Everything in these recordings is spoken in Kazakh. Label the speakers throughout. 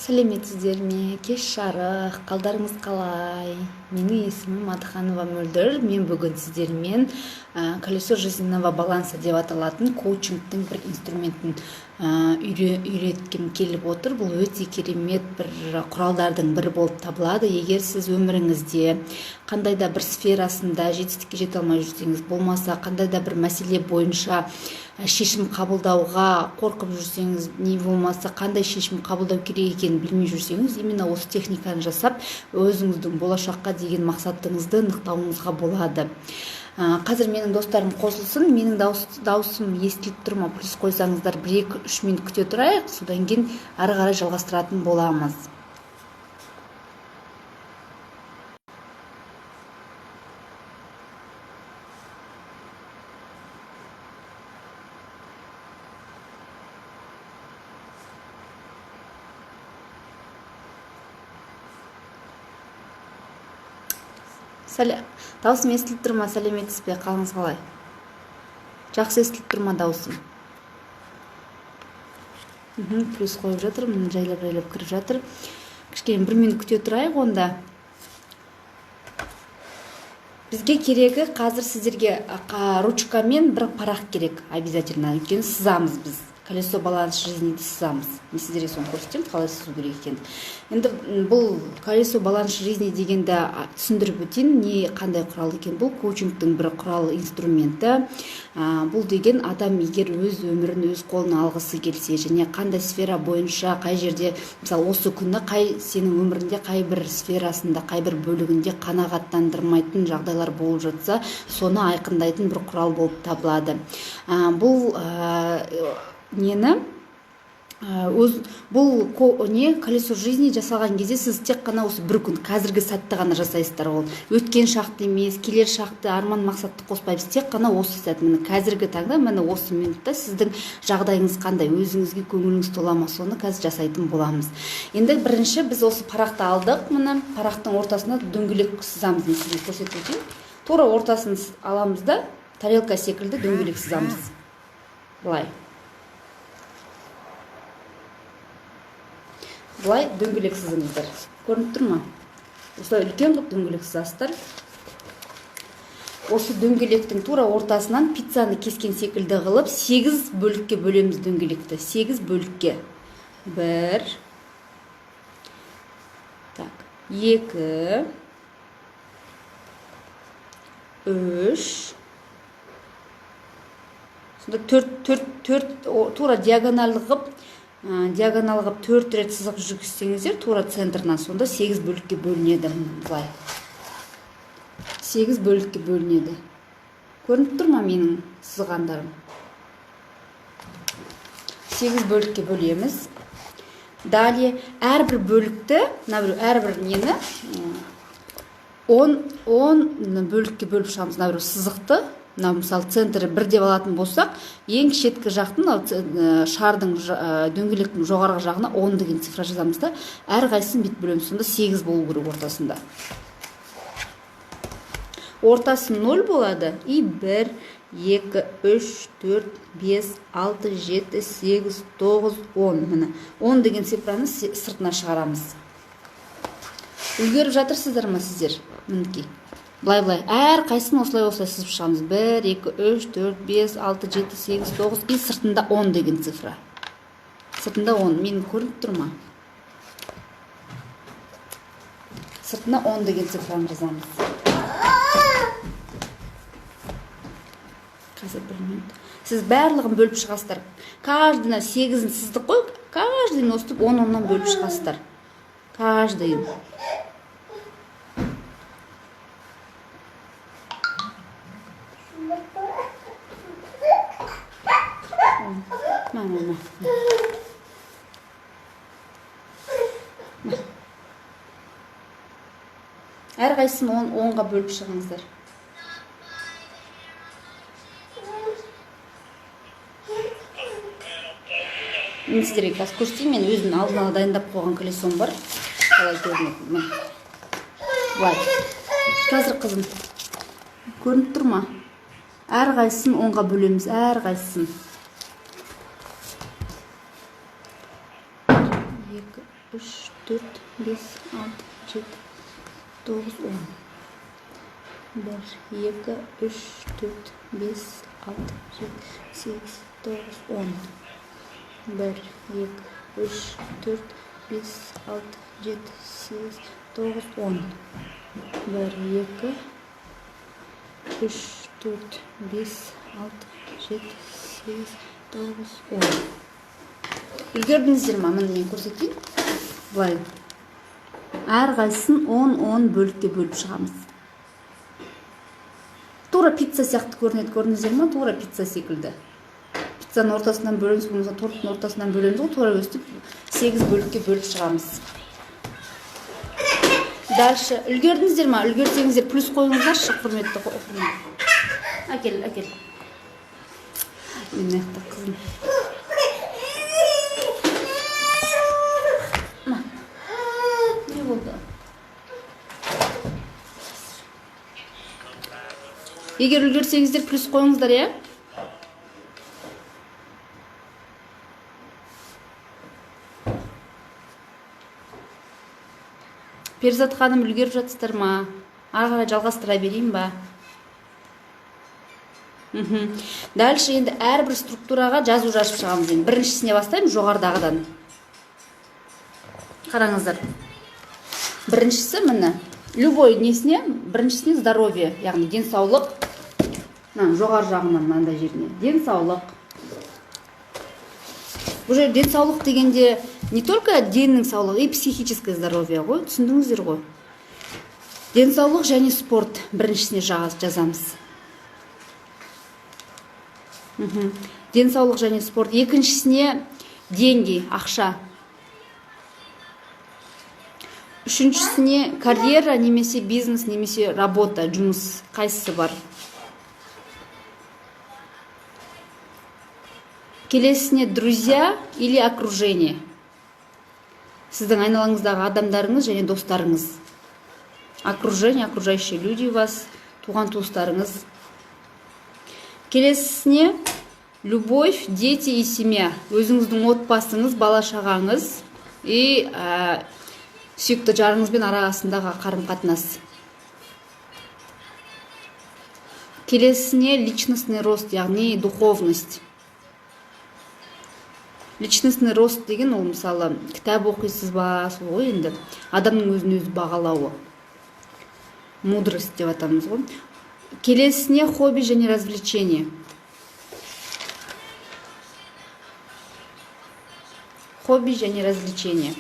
Speaker 1: Сәлеметсіздер ме? Кеш жарық, қалдарыңыз қалай? Менің есімім Мадханова Мөлдір. Мен бүгін сіздермен колесо жизненного баланса деп аталатын коучингтің бір инструментін үйреткім келіп отыр. Бұл өте керемет бір құралдардың бірі болып табылады. Егер сіз өміріңізде қандай да бір сферасында жетістікке жете алмай жүрсеңіз, болмаса қандай да бір мәселе бойынша шешім қабылдауға қорқып жүрсеңіз, не болмаса қандай шешім қабылдау керек екенін білмей жүрсеңіз, именно осы техниканы жасап өзіңіздің болашаққа деген мақсатыңызды нықтауыңызға болады. Қазір менің достарым қосылсын, менің даусым естіліп тұр ма? Плюс қойсаңыздар, 1-2-3 минут күте тұрайық, содан кейін ары қарай жалғастыратын боламыз. Даусым естіліп тұр ма? Сәлеметсіз бе? Қалыңыз қалай? Жақсы естіліп тұр ма даусым? Плюс қойып жатыр, мені жайлап кіріп жатыр. Кішкене 1 минут күте тұрайық онда. Бізге керегі қазір сіздерге ручкамен бір парақ керек, обязательно. Өйткені сызамыз біз. Колесо баланс жизниді сызамыз. Мен сіздерге соны көрсетемін, қалай сызу керек екенін. Енді бұл колесо баланс жизни дегенді түсіндіріп өтейін, не қандай құрал екен. Бұл коучингтің бір құралы, инструменті. Бұл деген адам егер өз өмірін өз қолына алғысы келсе, және қандай сфера бойынша, қай жерде, мысалы осы күні сенің өмірінде қай бір сферасында, қай бір бөлігінде қанағаттандырмайтын жағдайлар болып жатса, соны айқындайтын бір құрал болып табылады. Бұл колесо жизни жасалған кезде сіз тек қана осы бір күн, қазіргі сәтті ғана жасайсыздар. Ол өткен шақты емес, келер шақты, арман мақсатты қоспайбыз. Тек қана осы сәт, міне қазіргі таңда, міне осы минутта сіздің жағдайыңыз қандай, өзіңізге көңіліңіз тола ма, соны қазір жасайтын боламыз. Енді бірінші біз осы парақты алдық. Міне парақтың ортасына дөңгелек сызамыз. Мен сізге көрсетіп өтейін. Тура ортасын аламыз да, тарелка секілді дөңгелек сызамыз. Былай дөңгелек сызыңыздар. Көрініп тұр ма? Осылай үлкен қылып дөңгелек сызасыздар. Осы дөңгелектің тура ортасынан пиццаны кескен секілді қылып 8 бөлікке бөлеміз дөңгелекті. 8 бөлікке. 1 2 3 сонда 4 тура диагональ қылып 4 рет сызық жүргізсеңіздер, тура центрынан, сонда 8 бөлікке бөлінеді. Былай 8 бөлікке бөлінеді. Көрініп тұр ма менің сызғандарым? 8 бөлікке бөлеміз. Далее әрбір бөлікті, әрбір нені 10 бөлікке бөліп шығамыз. Сызықты, мысалы центрі 1 деп алатын болсақ, ең шеткі жақтың, шардың, дөңгелектің жоғарғы жағына 10 деген цифра жазамыз да, әр қайсысын бет бөлеміз. Сонда 8 болу керек ортасында. Ортасы 0 болады. И 1, 2, 3, 4, 5, 6, 7, 8, 9, 10. Міне 10 деген цифраны сыртына шығарамыз. Үлгеріп жатырсыздар ма сіздер? Мінекей. Былай, әр қайсысын осылай сызып шығамыз. 1, 2, 3, 4, 5, 6, 7, 8, 9, и сыртында 10 деген цифра. Сыртында 10. Менің көрініп тұр ма? Сыртына 10 деген цифраны жазамыз. Қазір 1 минут. Сіз барлығын бөліп шығасыздар. Каждыйына 8-ін сыздық қой, каждыйын өстіп 10-10-нан бөліп шығасыздар. Каждыйын. Әр қайсысын 10-ға бөліп шығыңыздар. Мен сіздерге қазір көрсетейін, мен өзім алдын ала дайындап қойған колесом бар. Қалай көрінеді? Былай. Қазір қызым. Көрініп тұр ма? Әр қайсысын 10-ға бөлеміз, әр қайсысын. екі үш төрт бес алты жеті тоғыз он бір екі үш төрт бес алты жеті сегіз тоғыз он бір екі үш төрт бес алты жеті сегіз тоғыз он бір екі үш төрт бес алты жеті сегіз тоғыз он үлгердіңіздер ма? Міне мен көрсетейін. Былай әрқайсысын 10 бөлікке бөліп шығамыз. Тура пицца сияқты көрінеді, көрдіңіздер ма? Тура пицца секілді. Пиццаның ортасынан бөлеміз, болмаса торттың ортасынан бөлеміз ғой, тура өстіп 8 бөлікке бөліп шығамыз. Дальше үлгердіңіздер ма? Үлгерсеңіздер плюс қойыңыздаршы, құрметті оқырман. Әкел. Мен аяқта қызым. Не болды? Егер үлгерсеңіздер плюс қойыңыздар, я? Перзат ханым, үлгеріп жатсыздар ма? Ары қарай жалғастыра берейін ба? Дальше енді әрбір структураға жазу жазып шығамыз. Біріншісіне бастаймыз, жоғардағыдан. Қараңыздар. Біріншісі міне, любой несіне, біріншісіне здоровье, яғни денсаулық. Жоғар жағынан мынандай жеріне. Денсаулық. Бұл жер денсаулық дегенде не только деннің саулығы, и психическое здоровье ғой, түсіндіңіздер ғой. Денсаулық және спорт біріншісіне жазамыз. Денсаулық және спорт. Екіншісіне деньги, ақша. Үшіншісіне карьера, немесе бизнес, немесе работа, жұмыс, қайсысы бар. Келесіне друзья или окружение. Сіздің айналаңыздағы адамдарыңыз және достарыңыз. Окружение, окружающие люди у вас, туған туыстарыңыз. Келесіне любовь, дети и семья. Өзіңіздің отбасыңыз, бала шағаңыз и сүйікті жарыңызбен арасындағы қарым-қатынас. Келесіне личностный рост, яғни духовность. Личностный рост деген ол мысалы кітап оқисыз ба, сол ғой енді адамның өзін өзі бағалауы. Мудрость деп атамыз ғой. Келесіне хобби және развлечение. Хобби және развлечение.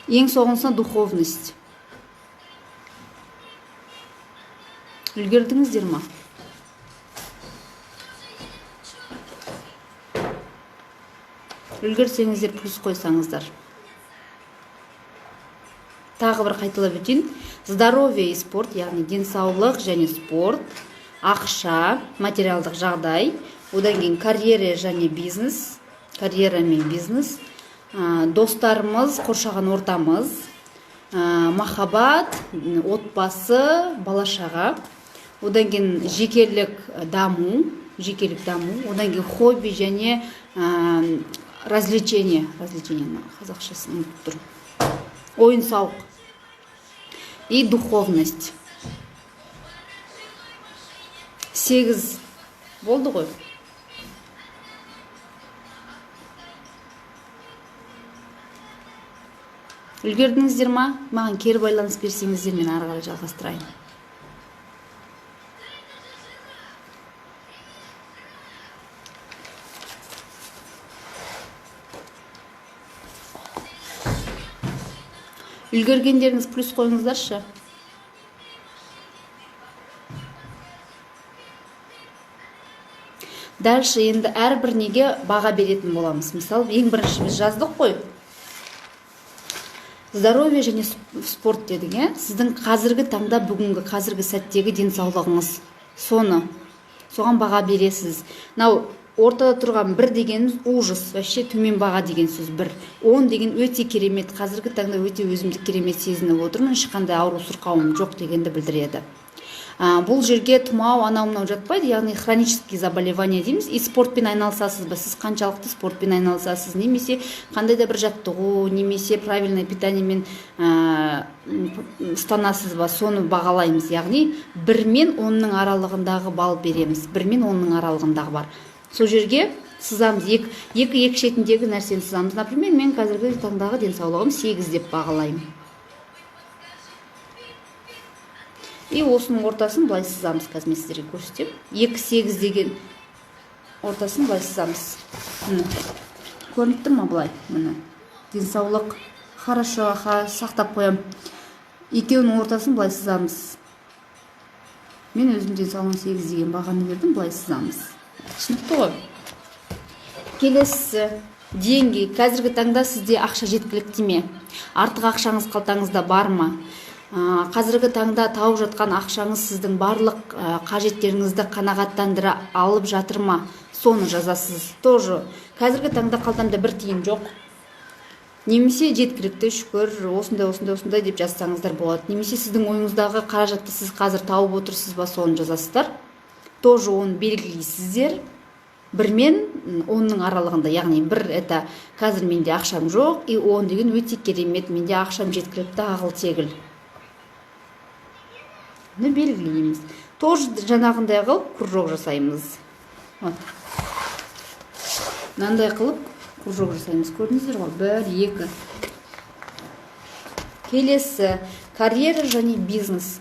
Speaker 1: Ең соңғысына духовность. Үлгердіңіздер ма? Үлгерсеңіздер плюс қойсаңыздар. Тағы бір қайталап өтейін. Здоровье и спорт, яғни денсаулық және спорт, ақша, материалдық жағдай, одан кейін карьера және бизнес, карьера мен бизнес, достарымыз, қоршаған ортамыз, махаббат, отбасы, бала шаға, одан кейін жекелік даму, одан кейін хобби және развлечение, қазақшасын ұмытып тұрмын. Ойын сауық и духовность. 8 болды ғой. Үлгердіңіздер ма? Маған кері байланыс берсеңіздер, мен ары қарай жалғастырайын. Үлгергендеріңіз плюс қойыңыздаршы. Дальше енді әрбір неге баға беретін боламыз. Мысалы, ең бірінші біз жаздық қой. Здоровье және спорт дедік, сіздің қазіргі таңда, бүгінгі қазіргі сәттегі денсаулығыңыз. Соған баға бересіз. Ортада тұрған 1 дегеніміз ужас, вообще төмен баға деген сөз 1. 10 деген өте керемет, қазіргі таңда өте өзімді керемет сезініп отырмын, ешқандай ауру сырқауым жоқ дегенді білдіреді. Бұл жерге тұмау анау мынау жатпайды, яғни хронический заболевание дейміз. И спортпен айналысасыз ба, сіз қаншалықты спортпен айналысасыз, немесе қандай да бір жаттығу, немесе правильный питаниемен ұстанасыз ба, соны бағалаймыз. Яғни 1 мен 10-ның аралығындағы балл береміз. 1 мен 10-ның аралығындағы бар. Сол жерге сызамыз, екі шетіндегі нәрсені сызамыз. Например, мен қазіргі таңдағы денсаулығым 8 деп бағалаймын. И осының ортасын былай сызамыз, қазір мен сіздерге көрсетемін. 2-8 деген ортасын былай сызамыз. Көрініп тұр ма былай? Міне. Денсаулық хорошо, сақтап қоям. Екеуінің ортасын былай сызамыз. Мен өзім денсаулығым 8 деген бағаны бердім, былай сызамыз. Түсінікті ғой? Келесі деньги. Қазіргі таңда сізде ақша жеткілікті ме? Артық ақшаңыз қалтаңызда бар ма? Қазіргі таңда тауып жатқан ақшаңыз сіздің барлық қажеттеріңізді қанағаттандыра алып жатыр ма? Соны жазасыз. Тоже қазіргі таңда қалтамда 1 тиын жоқ. Немесе жеткілікті, шүкір, осындай деп жазсаңыздар болады. Немесе сіздің ойыңыздағы қаражатты сіз қазір тауып отырсыз ба, соны жазасыздар. Тоже оны белгілейсіздер. 1 мен 10-ның аралығында, яғни 1 это қазір менде ақшам жоқ, и 10 деген өте керемет, менде ақшам жеткілікті, ағыл тегіл. Белгілейміз. Тоже жаңағындай қылып кружок жасаймыз. Мынандай қылып кружок жасаймыз. Көрдіңіздер ғой? 1, 2. Келесі карьера және бизнес.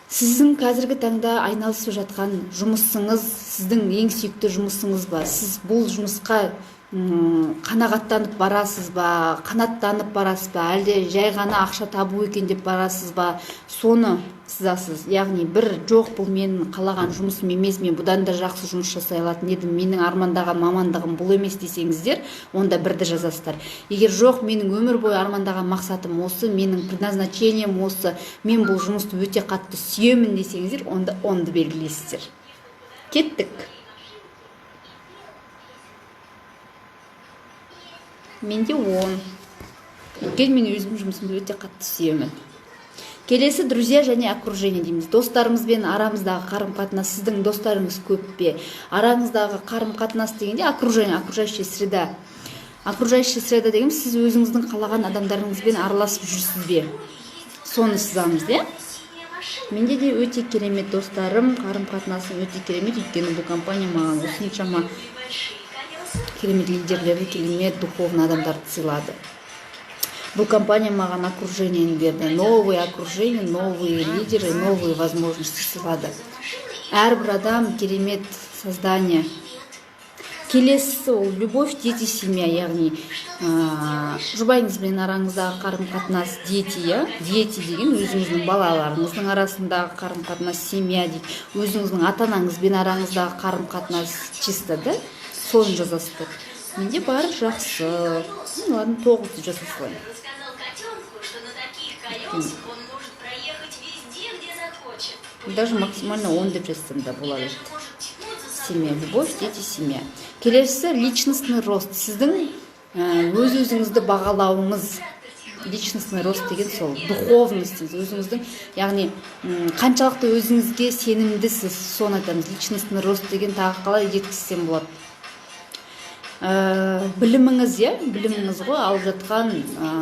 Speaker 1: Сіздің қазіргі таңда айналысып жатқан жұмысыңыз сіздің ең сүйікті жұмысыңыз ба? Сіз бұл жұмысқа қанағаттанып барасыз ба, қанаттанып барасыз ба, әлде жай ғана ақша табу екен деп барасыз ба, соны сызасыз. Яғни жоқ, бұл менің қалаған жұмысым емес, мен бұдан да жақсы жұмыс жасай алатын едім, менің армандаған мамандығым бұл емес десеңіздер, онда 1-ді жазасыздар. Егер жоқ, менің өмір бойы армандаған мақсатым осы, менің предназначением осы, мен бұл жұмысты өте қатты сүйемін десеңіздер, онда 10-ды белгілейсіздер. Кеттік. Менде 10. Өйткені мен өзім жұмысымды өте қатты сүйемін. Келесі друзья және окружение дейміз. Достарымызбен арамыздағы қарым-қатынас, сіздің достарыңыз көп пе? Араңыздағы қарым-қатынас дегенде окружающая среда. Окружающая среда деген сіз өзіңіздің қалаған адамдарыңызбен араласып жүрсіз бе? Соны сызамыз, де? Менде де өте керемет достарым, қарым-қатынасым өте керемет, өйткені бұл компания маған осыншама керемет лидерлерді, керемет духовный адамдарды сыйлады. Бұл компания маған окружениені берді. Новые окружения, новые лидеры, новые возможности сыйлады. Әрбір адам керемет создание. Келесі ол любовь, дети, семья, яғни жұбайыңызбен араңыздағы қарым-қатынас, дети деген өзіңіздің балаларыңыздың арасындағы қарым-қатынас, семья дейді, өзіңіздің ата-анаңызбен араңыздағы қарым-қатынас чисто, да? Соны жазасыздар. Менде бар жақсы. Ладно, 9-ды жасасылай. Даже максимально 10 деп жазсам да болады. Семья, любовь, дети, семья. Келесі личностный рост. Сіздің өз-өзіңізді бағалауыңыз. Личностный рост деген сол. Духовность. Өзіңіздің, яғни қаншалықты өзіңізге сенімдісіз, соны айтамыз. Личностный рост деген тағы қалай жеткізсем болады. Біліміңіз, біліміңіз ғой, алып жатқан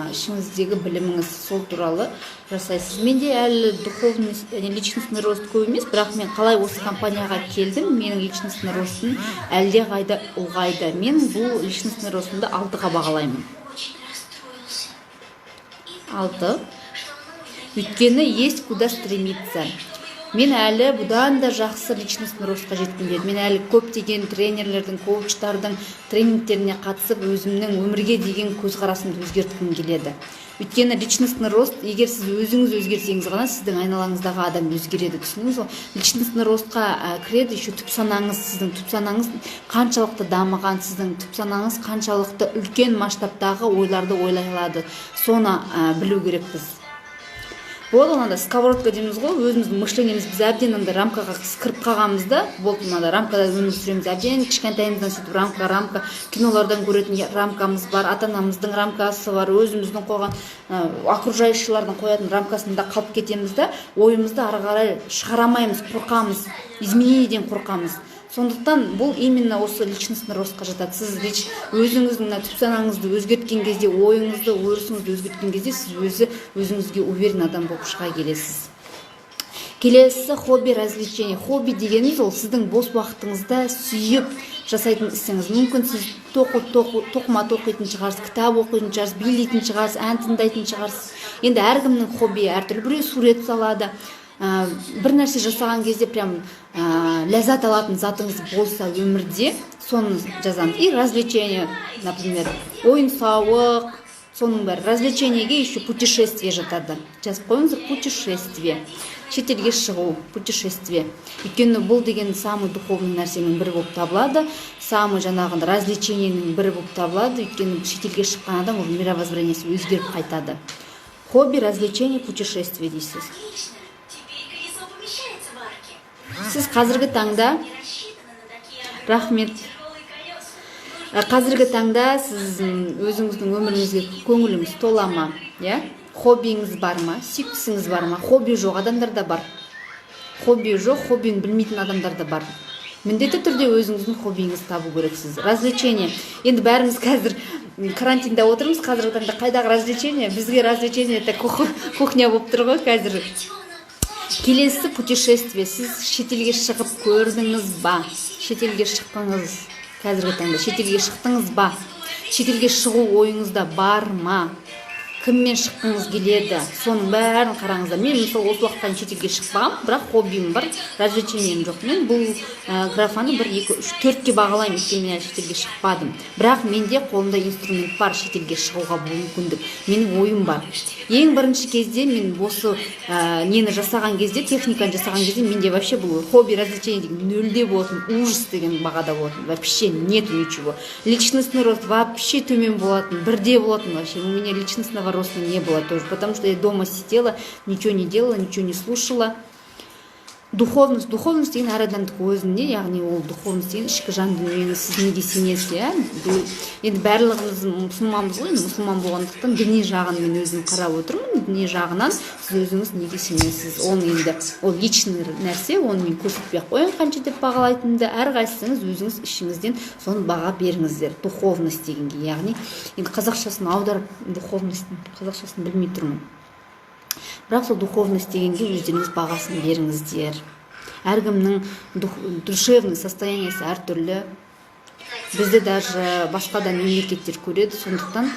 Speaker 1: ішіңіздегі біліміңіз, сол туралы жасайсыз. Менде әлі духовный, личностный рост көп емес, бірақ мен қалай осы компанияға келдім, менің личностный ростым әлде қайда ұлғайды. Мен бұл личностный ростымды 6-ға бағалаймын. 6. Өйткені есть куда стремиться. Мен әлі бұдан да жақсы личностный ростқа жеткім келеді. Мен әлі көптеген тренерлердің, коучтардың тренингтеріне қатысып, өзімнің өмірге деген көзқарасымды өзгерткім келеді. Өйткені личностный рост, егер сіз өзіңіз өзгерсеңіз ғана, сіздің айналаңыздағы адам өзгереді. Түсініңіз ғой? Личностный ростқа кіреді еще түп санаңыз, сіздің түп санаңыз қаншалықты дамыған, сіздің түп санаңыз қаншалықты үлкен масштабтағы ойларды ойлай алады. Соны білу керекпіз. болды мынандай сковородка дейміз ғой, өзіміздің мышлениеміз біз әбден андай рамкаға кіріп қалғанбыз да, болды мынандай рамкада өмір сүреміз, әбден кішкентайымыздан сөйтіп рамка кинолардан көретін рамкамыз бар, ата анамыздың рамкасы бар, өзіміздің қойған окружающийлардың қоятын рамкасында қалып кетеміз да, ойымызды ары қарай шығарамаймыз, қорқамыз, изменениеден қорқамыз. Сондықтан бұл именно осы личностный ростқа жатады. Сіз өзіңіздің түп санаңызды өзгерткен кезде, ойыңызды, өрісіңізді өзгерткен кезде, сіз өзіңізге уверен адам болып шыға келесіз. Келесі хобби, развлечение. Хобби дегеніміз ол сіздің бос уақытыңызда сүйіп жасайтын ісіңіз. Мүмкін сіз тоқыма тоқитын шығарсыз, кітап оқитын шығарсыз, билейтін шығарсыз, ән тыңдайтын шығарсыз. Енді әркімнің хоббиі әртүрлі. Біреу сурет салады. Бір нәрсе жасаған кезде прям ләззат алатын затыңыз болса өмірде, соны жазамыз. И развлечение, например, ойын-сауық, соның бәрі. Развлечениеге еще путешествие жатады. Жазып қойыңыздар, путешествие. Шетелге шығу, путешествие. Өйткені бұл деген самый духовный нәрсенің бірі болып табылады, самый жаңағында развлечениенің бірі болып табылады. Өйткені шетелге шыққан адам ол мировоззрениесі өзгеріп қайтады. Хобби, развлечение, путешествие дейсіз. Сіз қазіргі таңда, рахмет, қазіргі таңда сіз өзіңіздің өміріңізге көңіліңіз тола ма, хоббиіңіз бар ма, сүйіктісіңіз бар ма? Хобби жоқ адамдар да бар. Хобби жоқ, хоббиін білмейтін адамдар да бар. Міндетті түрде өзіңіздің хоббиіңіз табу керексіз. Развлечение. Енді бәріміз қазір карантинда отырмыз, қазіргі таңда қайдағы развлечение? Бізге развлечение это кухня болып тұр ғой қазір. Келесі путешествие. Сіз шетелге шығып көрдіңіз ба? Шетелге шықтыңыз. Қазіргі таңда шетелге шықтыңыз ба? Шетелге шығу ойыңызда бар ма? Кіммен шыққыңыз келеді? Соның бәрін қараңыздар. Мен мысалы осы уақытта шетелге шықпағам, бірақ хоббиім бар, развлечением жоқ. Мен бұл графаны 1, 2, 3, 4-ке бағалаймын, өйткені мен шетелге шықпадым. Бірақ менде қолымда инструмент бар, шетелге шығуға мүмкіндік. Менің ойым бар. Ең бірінші кезде мен осы нені жасаған кезде, техниканы жасаған кезде менде вообще бұл хобби, развлечение деген нөлде болатын, ужас деген бағада болатын. Вообще нету ничего. Личностный рост вообще төмен болатын, бірде болатын вообще. У меня личностного роста не было тоже, потому что я дома сидела, ничего не делала, ничего не слушала. Духовность деген әр адамдық өзінде, яғни ол духовность деген ішкі жан дүниеңіз, сіз неге сенесіз, енді барлығымыз мұсылманбыз ғой, мұсылман болғандықтан діни жағын мен өзім қарап отырмын, діни жағынан сіз өзіңіз неге сенесіз, оны енді ол личный нәрсе, оны мен көрсетпей қояйын қанша деп бағалайтынымды, әрқайсыңыз өзіңіз ішіңізден соны баға беріңіздер, духовность дегенге, яғни енді қазақшасын аударып, духовностьтың қазақшасын білмей тұрмын. Бірақ сол духовность дегенге өздеріңіз бағасын беріңіздер. Әркімнің душевный состояниесі әртүрлі. Бізді даже басқа да мемлекеттер көреді, сондықтан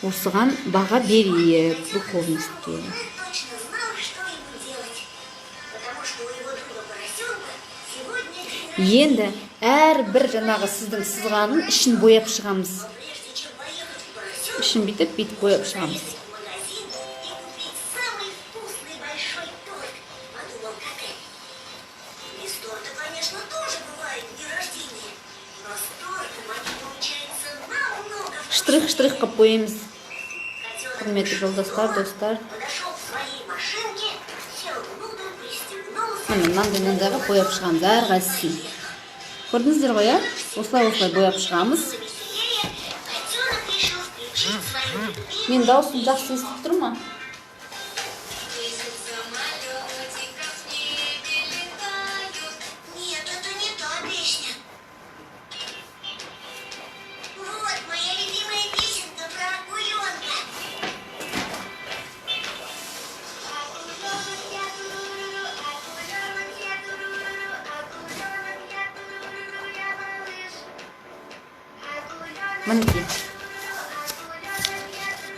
Speaker 1: осыған баға берейік духовностьке. Енді әрбір жаңағы сіздің сызғанын ішін бояп шығамыз. Ішін бүйтіп бояп шығамыз. Штрих қып қойымыз. Құрметті жолдастар, достар. Мынандайға бояп шығамыз әрқайсысын. Көрдіңіздер ғой, осылай бояп шығамыз. Мен даусым жақсы естіп тұр ма?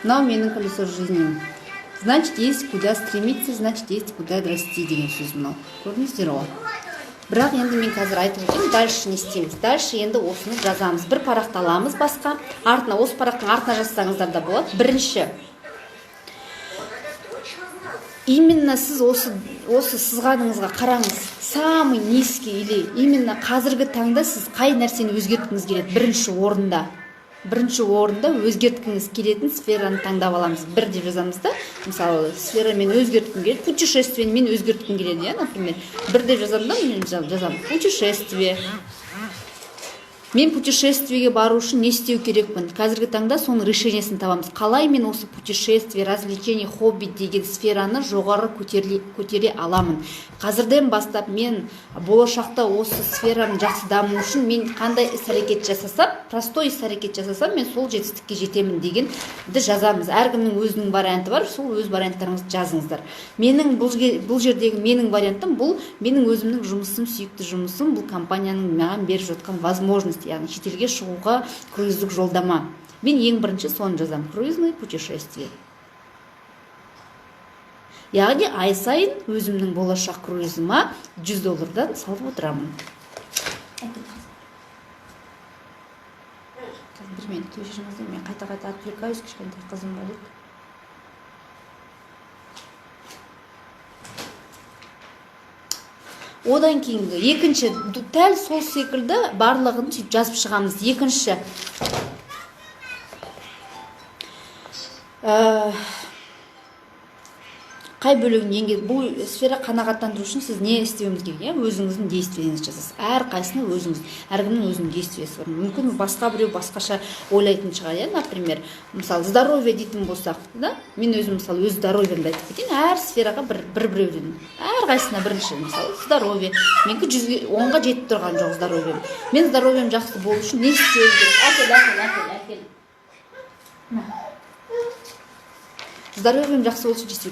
Speaker 1: Мынау менің колесо жизни. Значит, есть куда стремиться, значит, есть куда расти деген сөз мынау. Көрдіңіздер ғой. Бірақ енді мен қазір айтып отырмын, дальше не істейміз. Дальше енді осыны жазамыз. Бір парақты аламыз басқа, артына, осы парақтың артына жазсаңыздар да болады. Бірінші. Именно сіз осы сызғаныңызға қараңыз. Самый низкий или именно қазіргі таңда сіз қай нәрсені өзгерткіңіз келеді бірінші орында. бірінші орында өзгерткіңіз келетін сфераны таңдап аламыз. Бір деп жазамыз да. Мысалы, сфера мен өзгерткім келеді, путешествие мен өзгерткім келеді, например. Бір деп жазамын да, мен жазамын путешествие. Мен путешествиеге бару үшін не істеу керекпін? Қазіргі таңда соның решениесін табамыз. Қалай мен осы путешествие, развлечение, хобби деген сфераны жоғары көтере аламын? Қазірден бастап мен болашақта осы сфераны жақсы даму үшін мен қандай іс-әрекет жасасам, простой іс-әрекет жасасам, мен сол жетістікке жетемін дегенді жазамыз. Әркімнің өзінің варианты бар, сол өз варианттарыңызды жазыңыздар. Менің бұл жердегі менің вариантым бұл менің өзімнің жұмысым, сүйікті жұмысым, бұл компанияның маған беріп жатқан возможность, яғни шетелге шығуға круиздік жолдама. Мен ең бірінші соны жазам. Круизное путешествие. Яғни ай сайын өзімнің болашақ круизыма $100 салып отырамын. Бір минут кешіріңіздер, мен қайта отвлекаюсь, кішкентай қызым бар еді. Одан кейінгі екінші дәл сол секілді барлығын жазып шығамыз. Екінші қай бөлігін еңгер, бұл сфера қанағаттандыру үшін сіз не істеуіңіз керек? Өзіңіздің действиеңізді жасайсыз. Әрқайсына өзіңіз, әркімнің өзінің действиесі бар. Мүмкін басқа біреу басқаша ойлайтын шығар, например, мысалы, здоровье дейтін болсақ, да? Мен өзім мысалы өз здоровьемді айтып кетейін, әр сфераға бір-біреуден. Әрқайсына бірінші, мысалы, здоровье. Менікі 10-ға жетіп тұрған жоқ здоровьем. Мен здоровьем жақсы болу үшін не істеуім керек? Әкел. Здоровьем жақсы болсын істеу.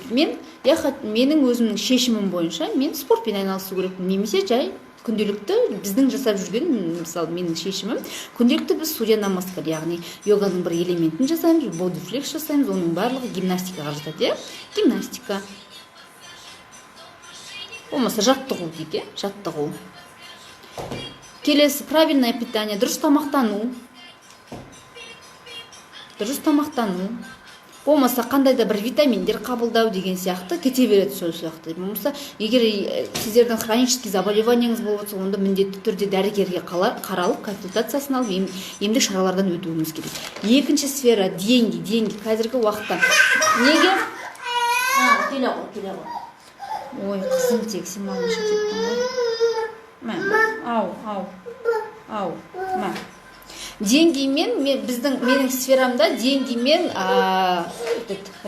Speaker 1: Менің өзімнің шешімім бойынша мен спортпен айналысу керекпін, немесе жай күнделікті біздің жасап жүрген, мысалы, менің шешімім, күнделікті біз сурья намазкар, яғни йоганың бір элементін жасаймыз, бодифлекс жасаймыз, оның барлығы гимнастикаға жатады, гимнастика. Болмаса жаттығу дейді, жаттығу. Келесі правильное питание, дұрыс тамақтану. Болмаса қандай да бір витаминдер қабылдау деген сияқты кете береді сол сияқты. Болмаса, егер сіздердің хронический заболеванияңыз болып жатса, онда міндетті түрде дәрігерге қаралып, консультациясын алып, емдік шаралардан өтуіңіз керек. Екінші сфера деньги. Қазіргі уақытта неге? Келе ғой. Ой, қызым тексі малыша тектің ғой. Ау. Деньгимен, менің сферамда деньгимен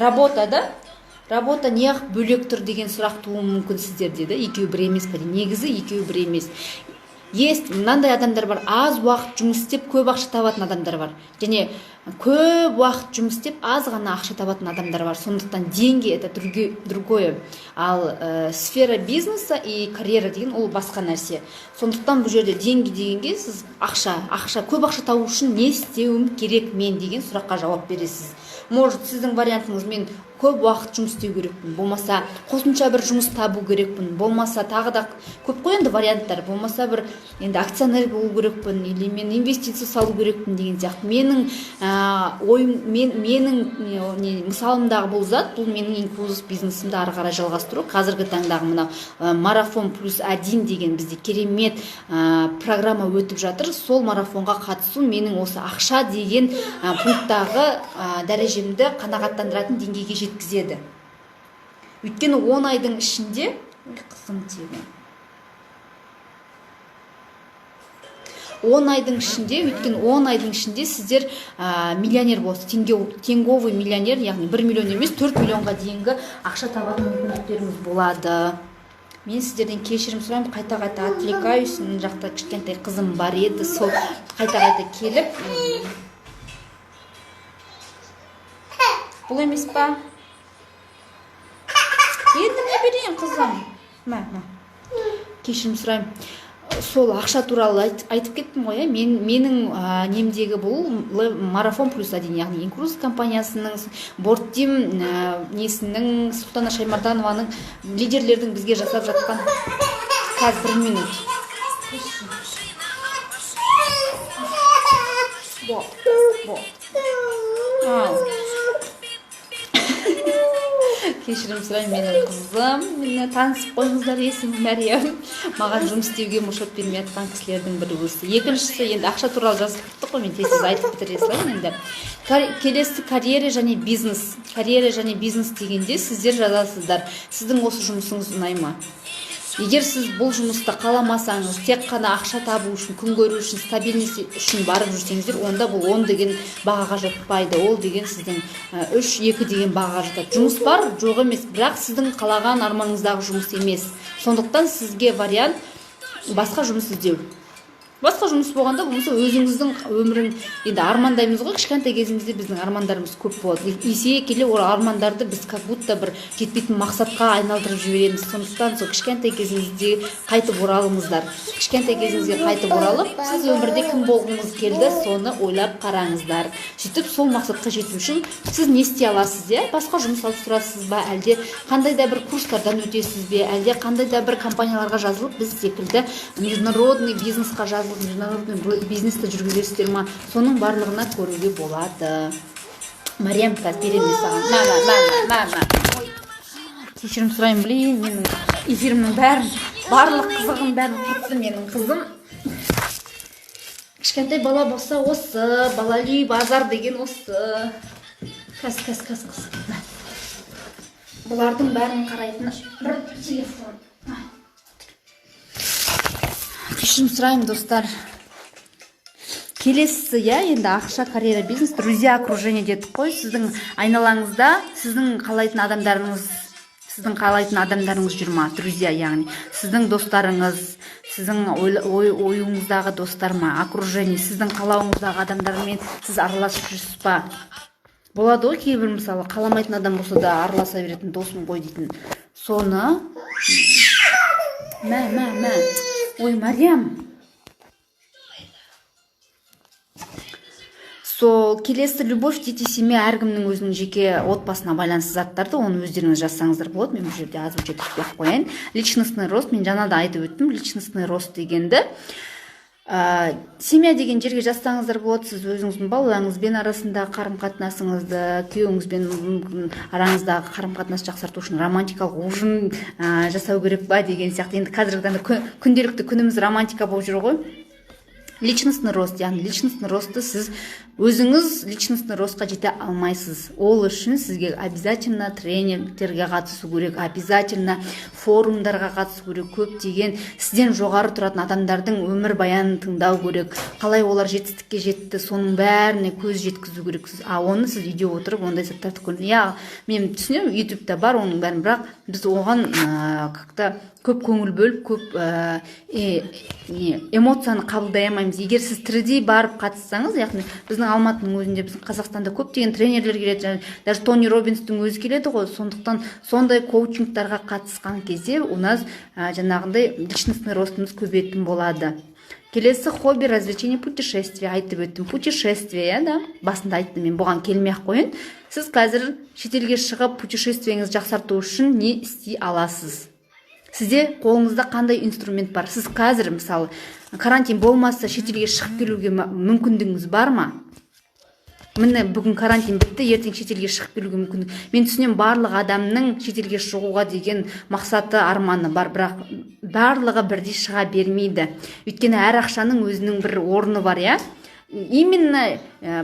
Speaker 1: работа неғып бөлек тұр деген сұрақ туы мүмкін сіздерде, да? Екеуі бір емес пе? Негізі екеуі бір емес. Есть, мынандай адамдар бар, аз уақыт жұмыс істеп көп ақша табатын адамдар бар. Және көп уақыт жұмыс істеп аз ғана ақша табатын адамдар бар. Сондықтан деньги это другое. Ал сфера бизнеса и карьера деген ол басқа нәрсе. Сондықтан бұл жерде деньги дегенге сіз көп ақша табу үшін не істеуім керек мен деген сұраққа жауап бересіз. Может, сіздің вариантыңыз мен көп уақыт жұмыс істеу керекпін, болмаса қосымша бір жұмыс табу керекпін, болмаса тағы да көп қой енді варианттар, болмаса бір енді акционер болу керекпін, или мен инвестиция салу керекпін деген сияқты. Менің мысалымдағы бұл зат, бұл менің инклюзив бизнесімді ары қарай жалғастыру. Қазіргі таңдағы мына марафон +1 деген бізде керемет программа өтіп жатыр. Сол марафонға қатысу менің осы ақша деген пункттағы дәрежемді қанағаттандыратын деңгейге жеткізеді. Өйткені 10 айдың ішінде, қызым тегі. 10 айдың ішінде сіздер миллионер боласыз, теңговый миллионер, яғни 1 миллион емес, 4 миллионға дейінгі ақша табатын мүмкіндіктеріңіз болады. Мен сіздерден кешірім сұраймын, қайта отвлекаюсь, мына жақта кішкентай қызым бар еді, сол қайта келіп. Бұл емес па? Енді не берейін, қызым? Кешірім сұраймын. Сол ақша туралы айтып кеттім ғой, менің немдегі бұл марафон +1, яғни инкрус компаниясының, борттим несінің, Султана Шаймарданованың, лидерлердің бізге жасап жатқан. Қазір 1 минут. Кешірім сұраймын, менің қызым. Мені танысып қойыңыздар, есімім Мәриям. Маған жұмыс істеуге мұршат бермей жатқан кісілердің бірі осы. Екіншісі, енді ақша туралы жазып біттік қой, мен тез айтып бітіре салайын енді. Келесі карьера және бизнес. Карьера және бизнес дегенде сіздер жазасыздар. Сіздің осы жұмысыңыз ұнай ма? Егер сіз бұл жұмысты қаламасаңыз, тек қана ақша табу үшін, күн көру үшін, стабильность үшін барып жүрсеңіздер, онда бұл 10 деген бағаға жатпайды. Ол деген сіздің 3-2 деген бағаға жатады. Жұмыс бар, жоқ емес, бірақ сіздің қалаған арманыңыздағы жұмыс емес. Сондықтан сізге вариант басқа жұмыс іздеу. Басқа жұмыс болғанда, болмаса өзіңіздің өмірін, енді армандаймыз ғой, кішкентай кезімізде біздің армандарымыз көп болады. Есейе келе ол армандарды біз как будто бір кетпейтін мақсатқа айналдырып жібереміз. Сондықтан сол кішкентай кезіңізде қайтып оралыңыздар. Кішкентай кезіңізге қайтып оралып, сіз өмірде кім болғыңыз келді, соны ойлап қараңыздар. Сөйтіп сол мақсатқа жету үшін сіз не істей аласыз, басқа жұмыс алып тұрасыз ба, әлде қандай да бір курстардан өтесіз бе, әлде қандай да бір компанияларға жазылып, біз секілді международный бизнесқа жазылып, международный бизнесті жүргізесіздер ма, соның барлығына көруге болады. Мариям, қазір беремін саған. Кешірім сұрайын, білейін, менің эфирімнің барлық қызығым бәрін құртты менің қызым. Кішкентай бала болса осы, балали базар деген осы. Кәс. Бұлардың бәрін қарайтын бір телефон. Кешірім сұрайым, достар. Келесі, енді ақша, карьера, бизнес, друзья, окружение дедік қой. Сіздің айналаңызда сіздің қалайтын адамдарыңыз жүр ма? Друзья, яғни сіздің достарыңыз, сіздің ойыңыздағы достар ма? Окружение, сіздің қалауыңыздағы адамдармен сіз араласып жүрсіз ба? Болады ғой, кейбір мысалы қаламайтын адам болса да араласа беретін досым ғой дейтін. Соны ой, Мариям. Келесі любовь, дети, семья, әркімнің өзінің жеке отбасына байланысты заттарды, оны өздеріңіз жазсаңыздар болады. Мен бұл жерде аз өте түспек қояйын. Личностный рост, мен жаңа да айтып өттім. Личностный рост дегенді семья деген жерге жазсаңыздар болады. Сіз өзіңіздің балаларыңызбен арасындағы қарым-қатынасыңызды, күйеуіңізбен араңыздағы қарым-қатынас жақсарту үшін романтикалық ужин жасау керек ба деген сияқты. Енді қазіргі таңда күнделікті күніміз романтика болып жүр ғой. Личностный рост, яғни личностный ростты сіз өзіңіз личностный ростқа жете алмайсыз. Ол үшін сізге обязательно тренингтерге қатысу керек, обязательно форумдарға қатысу керек, көптеген сізден жоғары тұратын адамдардың өмір баянын тыңдау керек. Қалай олар жетістікке жетті, соның бәріне көз жеткізу керек. Оны сіз үйде отырып ондай заттарды көріңіз. Мен түсінемін, YouTube-та бар оның бәрін, бірақ біз оған көп көңіл бөліп, көп эмоцияны қабылдай алмаймыз. Егер сіз тірідей барып қатыссаңыз, яғни біздің Алматының өзінде, біздің Қазақстанда көптеген тренерлер келеді, даже Тони Роббинстің өзі келеді ғой. Сондықтан сондай коучингтарға қатысқан кезде у нас жаңағындай личностный ростымыз көбейетін болады. Келесі хобби, развлечение, путешествие айтып өттім. Путешествие, басында айттым, мен бұған келмей-ақ қойын. Сіз қазір шетелге шығып путешествиеңізді жақсарту үшін не істей аласыз? Сізде қолыңызда қандай инструмент бар? Сіз қазір, мысалы, карантин болмаса шетелге шығып келуге мүмкіндігіңіз бар ма? Міне бүгін карантин бітті, ертең шетелге шығып келуге мүмкіндік. Мен түсінем, барлық адамның шетелге шығуға деген мақсаты, арманы бар, бірақ барлығы бірдей шыға бермейді. Өйткені әр ақшаның өзінің бір орны бар, Именно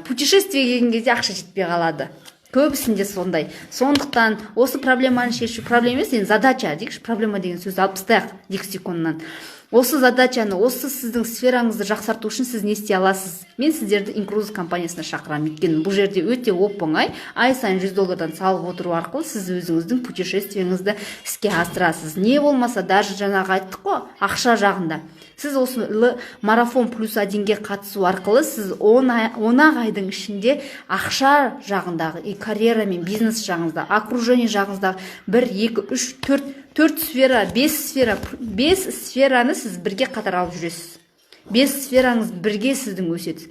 Speaker 1: путешествие келген кезде ақша жетпей қалады. Көбісінде сондай. Сондықтан осы проблеманы шешу, проблема емес, енді задача дейікші, проблема деген сөзді алып тастайық лексиконнан. Осы задачаны, осы сіздің сфераңызды жақсарту үшін сіз не істей аласыз? Мен сіздерді Incruz компаниясына шақырамын. Өйткені бұл жерде өте оп-оңай, ай сайын $100 салып отыру арқылы сіз өзіңіздің путешествиеңізді іске асырасыз. Не болмаса, даже жаңағы айттық қой, ақша жағында. Сіз осы марафон плюс 1-ге қатысу арқылы сіз 10 айдың ішінде ақша жағындағы, карьера мен бизнес жағыңызда, окружение жағыңыздағы 1, 2, 3, 4 сфера, 5 сфераны сіз бірге қатар алып жүресіз. 5 сфераңыз бірге сіздің өседі.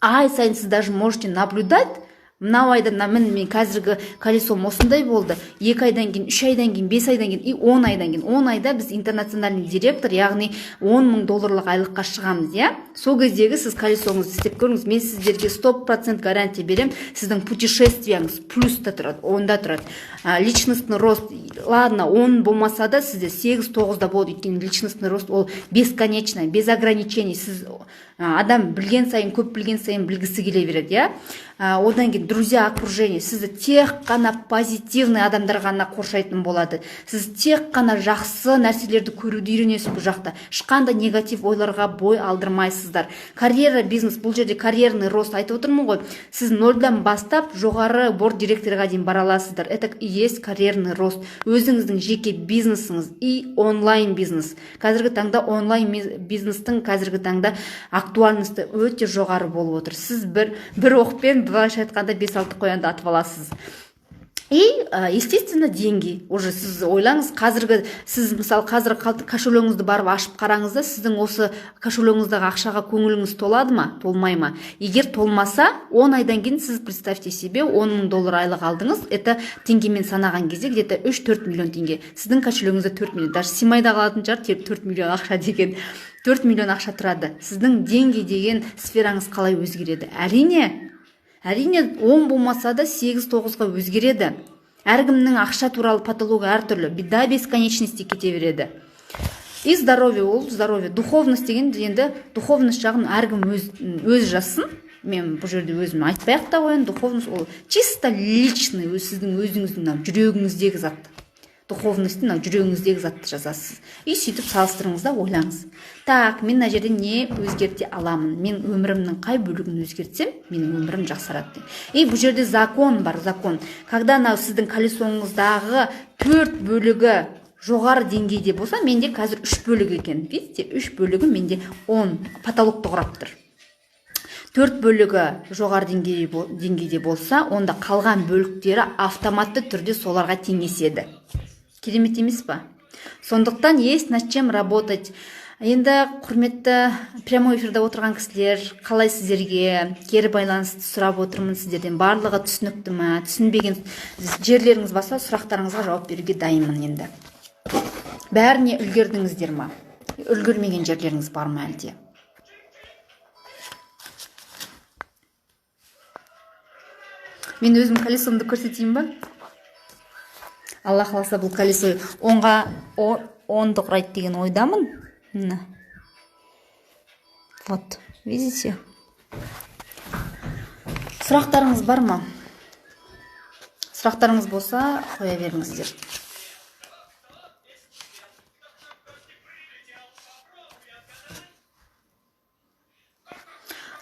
Speaker 1: Ай сайын сіз даже можете наблюдать мынау айда мен қазіргі колесом осындай болды, 2 айдан кейін, 3 айдан кейін, 5 айдан кейін и 10 айдан кейін. 10 айда біз интернациональный директор, яғни $10,000 айлыққа шығамыз, иә? Сол кездегі сіз колесоңызды істеп көріңіз. Мен сіздерге 100% гарантия берем, сіздің путешествияңыз плюста тұрады, онда тұрады. Личностный рост, ладно, 10 болмаса да сізде 8-9 да болады, өйткені личностный рост ол бесконечно, без ограничений. Сіз адам білген сайын, көп білген сайын білгісі келе береді, иә? Одан кейін друзья, окружение, сізді тек қана позитивный адамдар ғана қоршайтын болады. Сіз тек қана жақсы нәрселерді көруді үйренесіз бұл жақта. Ешқандай негатив ойларға бой алдырмайсыздар. Карьера, бизнес, бұл жерде карьерный рост айтып отырмын ғой. Сіз нөлден бастап жоғары борд директорға дейін бара аласыздар. Это и есть карьерный рост. Өзіңіздің жеке бизнесіңіз и онлайн бизнес. Қазіргі таңда онлайн бизнестің қазіргі таңда актуальності өте жоғары болып отыр. Сіз бір оқпен былайша айтқанда 5-6 қоянды атып аласыз. И, естественно, деньги. Уже сіз ойлаңыз, сіз мысалы қазір кошелегіңізді барып ашып қараңыз да, сіздің осы кошелегіңіздегі ақшаға көңіліңіз толады ма, толмай ма? Егер толмаса, 10 айдан кейін сіз представьте себе, $10,000 айлық алдыңыз, это теңгемен санаған кезде где-то 3-4 миллион теңге. Сіздің кошелегіңізде 4 миллион, даже Симайда қалатын шығар 4 миллион ақша деген. 4 миллион ақша тұрады. Сіздің деньги деген сфераңыз қалай өзгереді? Әрине 10 болмаса да 8-9-ға өзгереді. Әркімнің ақша туралы патология әртүрлі. До бесконечности кете береді. И здоровье, ол здоровье. Духовность деген енді духовность жағын әркім өз жассын. Мен бұл жерде өзім айтпай-ақ та қояйын. Духовность ол чисто личный, сіздің өзіңіздің жүрегіңіздегі зат. Духовностьты жүрегіңіздегі затты жазасыз. И сөйтіп салыстырыңыз да ойлаңыз. Так, мен мына жерде не өзгерте аламын? Мен өмірімнің қай бөлігін өзгертсем, менің өмірім жақсарады. И бұл жерде закон бар, закон. Когда сіздің колесоңыздағы 4 бөлігі жоғары деңгейде болса, менде қазір 3 бөлік екен. Видите, 3 бөлігі менде 10 потолокты құрап тұр. 4 бөлігі жоғары деңгейде болса, онда қалған бөліктері автоматты түрде соларға теңеседі. Керемет емес па? Сондықтан есть над чем работать. Енді құрметті прямой эфирде отырған кісілер, қалай сіздерге кері байланысты сұрап отырмын сіздерден. Барлығы түсінікті ме? Түсінбеген жерлеріңіз болса, сұрақтарыңызға жауап беруге дайынмын енді. Бәріне үлгердіңіздер ме? Үлгермеген жерлеріңіз бар ма әлде? Мен өзім колесомды көрсетейін ба? Алла қаласа бұл колесо 10-ды құрайды деген ойдамын. Вот, видите? Сұрақтарыңыз бар ма? Сұрақтарыңыз болса, қоя беріңіздер.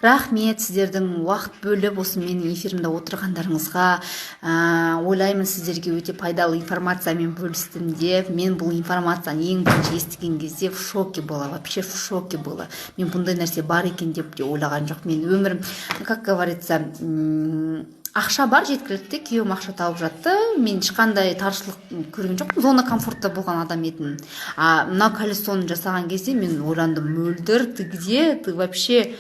Speaker 1: Рахмет сіздердің уақыт бөліп осы менің эфирімде отырғандарыңызға. Ойлаймын сіздерге өте пайдалы информациямен бөлістім деп. Мен бұл информацияны ең бірінші естіген кезде в шоке была, вообще в шоке была. Мен бұндай нәрсе бар екен деп ойлаған жоқ. Мен өмірім, как говорится, ақша бар жеткілікті, күйеуім ақша тауып жатты. Мен ешқандай таршылық көрген жоқпын. Зона комфортта болған адам едім. Мына колесоны жасаған кезде мен ойландым, мөлдір, ты где? Ты вообще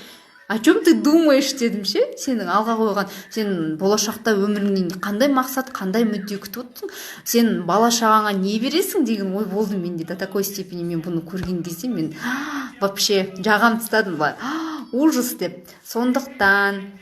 Speaker 1: о чем ты думаешь дедім ше? Сенің алға қойған, сен болашақта өміріңнен қандай мақсат, қандай мүдде күтіп отырсың? Сен бала шағаңа не бересің деген ой болды менде. До такой степени мен бұны көрген кезде мен вообще жағам тастадым, ужас деп. Сондықтан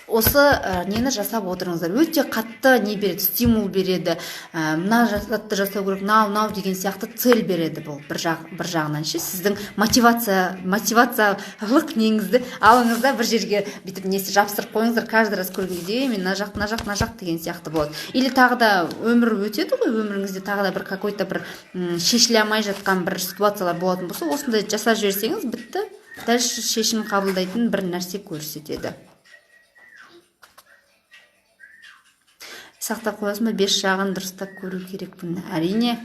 Speaker 1: осы нені жасап отырыңыздар. Өте қатты не береді, стимул береді. Мына затты жасау керек, мынау деген сияқты цель береді бұл. Бір жағынан ше, сіздің мотивациялық неңізді алыңызда бір жерге бүйтіп несі жапсырып қойыңыздар. Каждый раз көрген кезде мен мына жақ деген сияқты болады. Или тағы да өмір өтеді ғой, өміріңізде тағы да бір какой-то бір шешіле алмай жатқан бір ситуациялар болатын болса, осындай жасап жіберсеңіз бітті. Дальше шешім қабылдайтын бір нәрсе көрсетеді. Сақтап қоясың ба? 5 жағын дұрыстап көру керекпін. Әрине,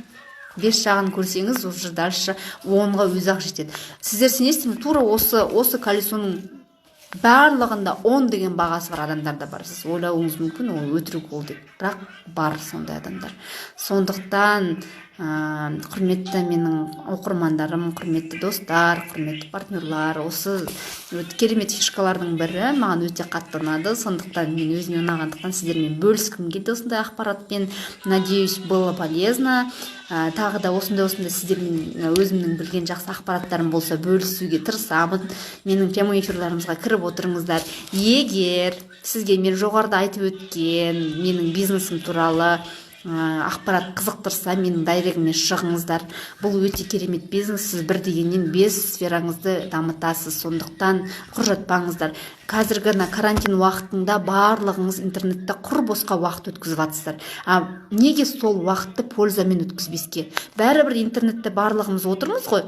Speaker 1: 5 жағын көрсеңіз, уже дальше 10-ға өзі-ақ жетеді. Сіздер сенесіздер ме? Тура осы колесоның барлығында 10 деген бағасы бар адамдарда бар. Сіз ойлауыңыз мүмкін, ол өтірік ол деп. Бірақ бар сондай адамдар. Сондықтан Құрметті менің оқырмандарым, құрметті достар, құрметті партнерлар, осы керемет фишкалардың бірі маған өте қатты ұнады. Сондықтан мен өзіме ұнағандықтан сіздермен бөліскім келді осындай ақпаратпен. Надеюсь, было полезно. Тағы да осындай сіздермен өзімнің білген жақсы ақпараттарым болса бөлісуге тырысамын. Менің прямой эфирларымызға кіріп отырыңыздар. Егер сізге мен жоғарыда айтып өткен менің бизнесім туралы ақпарат қызықтырса, менің дайрегіме шығыңыздар. Бұл өте керемет бизнес. Сіз бір дегеннен 5 сфераңызды дамытасыз. Сондықтан құр жатпаңыздар. Қазіргі карантин уақытында барлығыңыз интернетте құр босқа уақыт өткізіп жатсыздар. Неге сол уақытты пользамен өткізбеске? Бәрібір интернетте барлығымыз отырмыз ғой.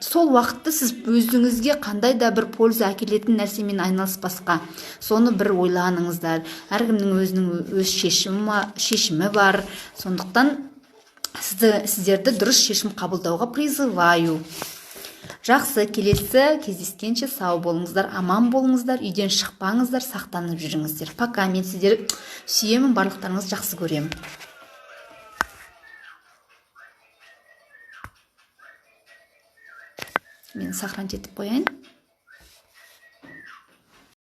Speaker 1: Сол уақытты сіз өзіңізге қандай да бір польза әкелетін нәрсемен айналыспасқа, соны бір ойланыңыздар. Әркімнің өзінің өз шешімі бар. Сондықтан сіздерді дұрыс шешім қабылдауға призываю. Жақсы, келесі кездескенше сау болыңыздар, аман болыңыздар, үйден шықпаңыздар, сақтанып жүріңіздер. Пока, мен сіздерді сүйемін, барлықтарыңызды жақсы көремін. Мен сохранить етіп қояйын.